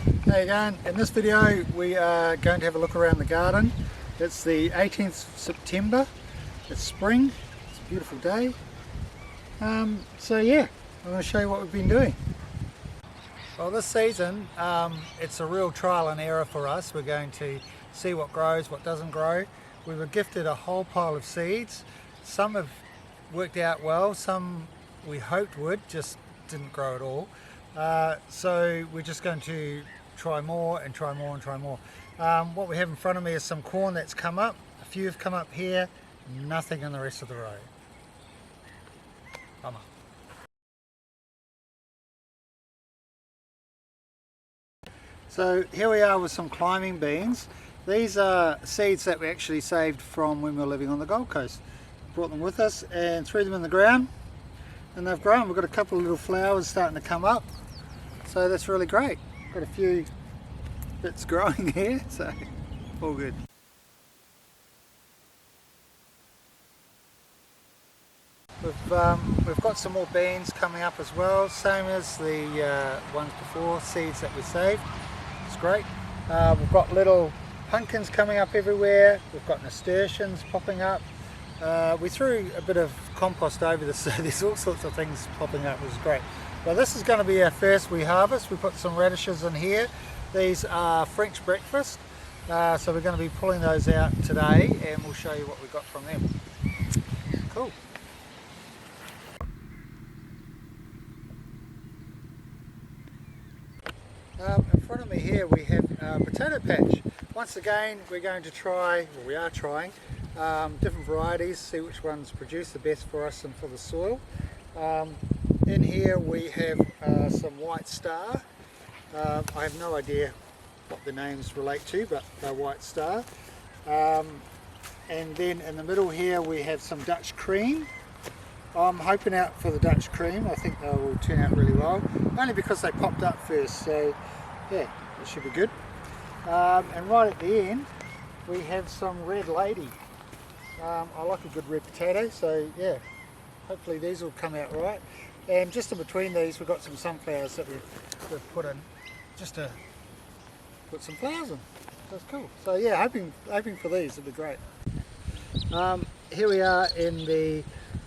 How you going? In this video we are going to have a look around the garden. It's the 18th of September, it's spring, it's a beautiful day. So yeah, I'm going to show you what we've been doing. Well, this season it's a real trial and error for us. We're going to see what grows, what doesn't grow. We were gifted a whole pile of seeds. Some have worked out well, some we hoped would, just didn't grow at all. So we're just going to try more and try more and try more. What we have in front of me is some corn that's come up. A few have come up here, nothing in the rest of the row. Bummer. So here we are with some climbing beans. These are seeds that we actually saved from when we were living on the Gold Coast. Brought them with us and threw them in the ground, and they've grown. We've got a couple of little flowers starting to come up, so that's really great. Got a few bits growing here, so all good. We've got some more beans coming up as well, same as the ones before, seeds that we saved. It's great. We've got little pumpkins coming up everywhere. We've got nasturtiums popping up. We threw a bit of compost over this, so there's all sorts of things popping up, which is great. Well, this is going to be our first wee harvest. We put some radishes in here. These are French breakfast, so we're going to be pulling those out today, and we'll show you what we got from them. Cool. In front of me here we have a potato patch. Once again we are trying different varieties, see which ones produce the best for us and for the soil. In here we have some white star. I have no idea what the names relate to, but they're white star. And then in the middle here we have some Dutch cream. I'm hoping out for the Dutch cream. I think they will turn out really well, only because they popped up first, so yeah, it should be good. And right at the end we have some red lady. I like a good red potato, so yeah, hopefully these will come out right. And just in between these we've got some sunflowers that we've put in, just to put some flowers in. That's cool. So yeah, hoping for these, it'll be great. Here we are in the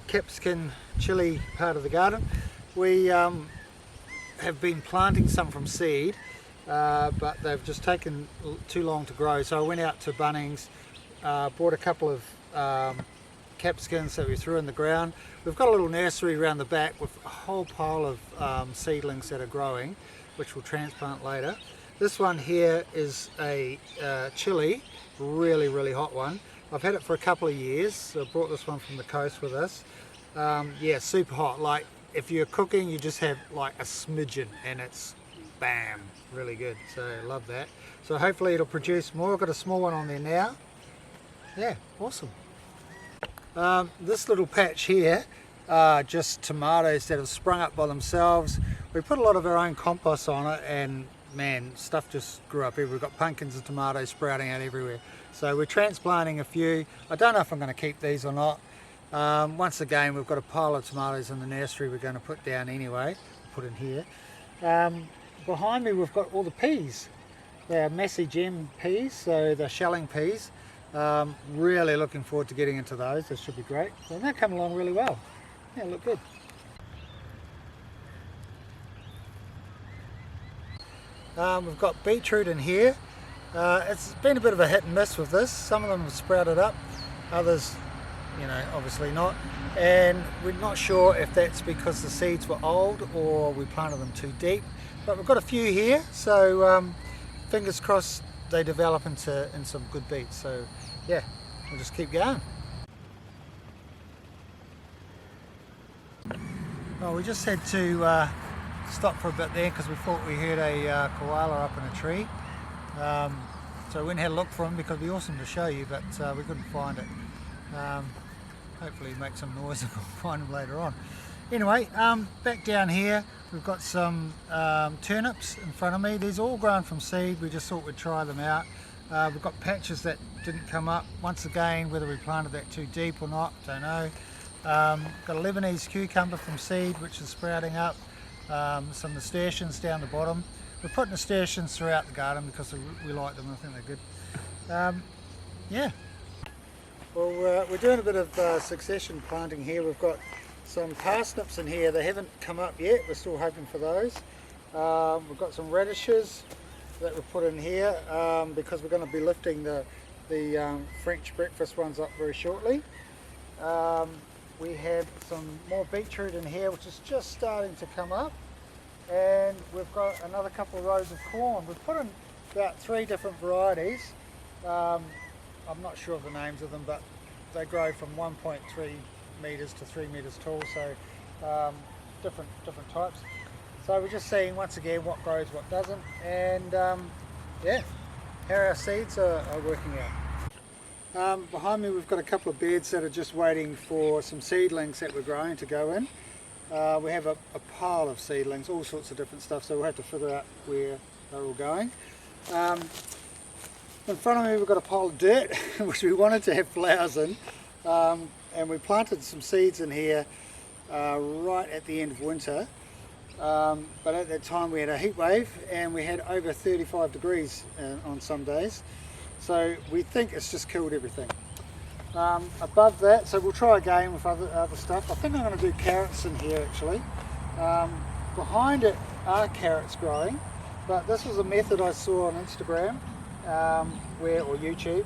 capsicum chili part of the garden. We have been planting some from seed, but they've just taken too long to grow, so I went out to Bunnings, bought a couple of capsicums that we threw in the ground. We've got a little nursery around the back with a whole pile of seedlings that are growing, which we'll transplant later. This one here is a chili, really hot one. I've had it for a couple of years, so I brought this one from the coast with us. Yeah, super hot. Like if you're cooking, you just have like a smidgen and it's bam, really good. So I love that. So hopefully it'll produce more. I've got a small one on there now. Yeah, awesome. This little patch here are just tomatoes that have sprung up by themselves. We put a lot of our own compost on it, and man, stuff just grew up everywhere. We've got pumpkins and tomatoes sprouting out everywhere. So we're transplanting a few. I don't know if I'm going to keep these or not. Once again, we've got a pile of tomatoes in the nursery we're going to put down anyway, put in here. Behind me we've got all the peas. They're Massey Gem peas, so they're shelling peas. Really looking forward to getting into those. This should be great. So they're coming along really well. Yeah, look good. We've got beetroot in here. It's been a bit of a hit and miss with this. Some of them have sprouted up, others, you know, obviously not. And we're not sure if that's because the seeds were old or we planted them too deep. But we've got a few here, so fingers crossed they develop into some good beets. So yeah, we'll just keep going. Well, we just had to stop for a bit there because we thought we heard a koala up in a tree. So we went and had a look for him because it'd be awesome to show you, but we couldn't find it. Hopefully make some noise and we'll find him later on. Anyway, back down here we've got some turnips in front of me. These are all grown from seed. We just thought we'd try them out. We've got patches that didn't come up. Once again, whether we planted that too deep or not, don't know. Got a Lebanese cucumber from seed which is sprouting up. Some nasturtiums down the bottom. we're putting nasturtiums throughout the garden because we like them. I think they're good. Yeah. Well, we're doing a bit of succession planting here. We've got some parsnips in here. They haven't come up yet. We're still hoping for those. We've got some radishes that we've put in here because we're going to be lifting the French breakfast ones up very shortly. We have some more beetroot in here, which is just starting to come up, and we've got another couple of rows of corn. We've put in about 3 different varieties. I'm not sure of the names of them, but they grow from 1.3 metres to 3 metres tall, so different types. So we're just seeing once again what grows, what doesn't, and yeah, how our seeds are working out. Behind me we've got a couple of beds that are just waiting for some seedlings that we're growing to go in. We have a pile of seedlings, all sorts of different stuff, so we'll have to figure out where they're all going. In front of me we've got a pile of dirt which we wanted to have flowers in, and we planted some seeds in here right at the end of winter, but at that time we had a heat wave and we had over 35 degrees on some days. So we think it's just killed everything. Above that, so we'll try again with other stuff. I think I'm going to do carrots in here actually. Behind it are carrots growing, but this was a method I saw on Instagram or YouTube,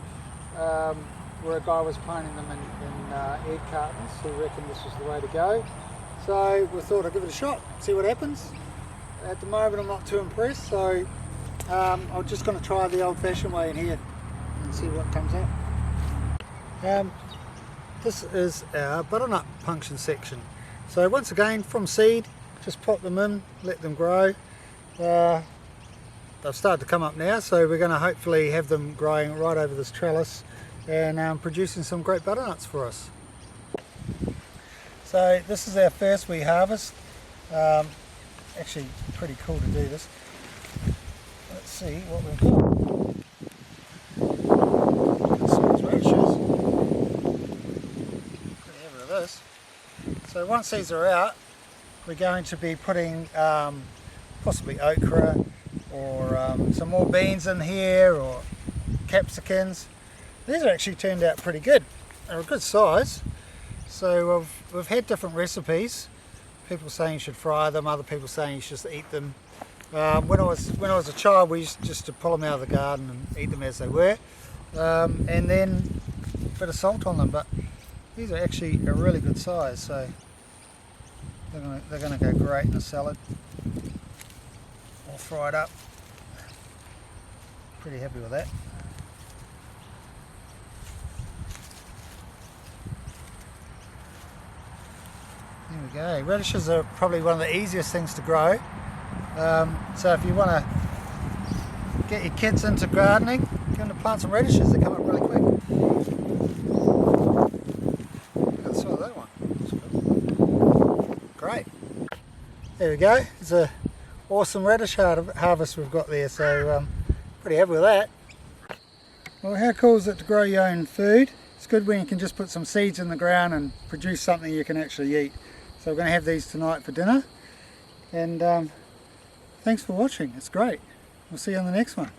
where a guy was planting them in egg cartons who reckoned this was the way to go. So we thought I'd give it a shot, see what happens. At the moment I'm not too impressed, so I'm just going to try the old-fashioned way in here and see what comes out. This is our butternut punction section. So once again, from seed, just pop them in, let them grow. They've started to come up now, so we're going to hopefully have them growing right over this trellis and producing some great butternuts for us. So this is our first wee harvest. Actually pretty cool to do this. Let's see what we've got. So once these are out, we're going to be putting possibly okra or some more beans in here, or capsicums. These are actually turned out pretty good. They're a good size. So we've had different recipes. People saying you should fry them, other people saying you should just eat them. When I was a child, we used just to pull them out of the garden and eat them as they were, and then a bit of salt on them. But these are actually a really good size, so they're going to go great in a salad or fried up. Pretty happy with that. There we go. Radishes are probably one of the easiest things to grow. So if you want to get your kids into gardening, go and plant some radishes. They come up really quick. Great. There we go. It's an awesome radish harvest we've got there, so pretty happy with that. Well, how cool is it to grow your own food? It's good when you can just put some seeds in the ground and produce something you can actually eat. So we're going to have these tonight for dinner, and thanks for watching. It's great. We'll see you on the next one.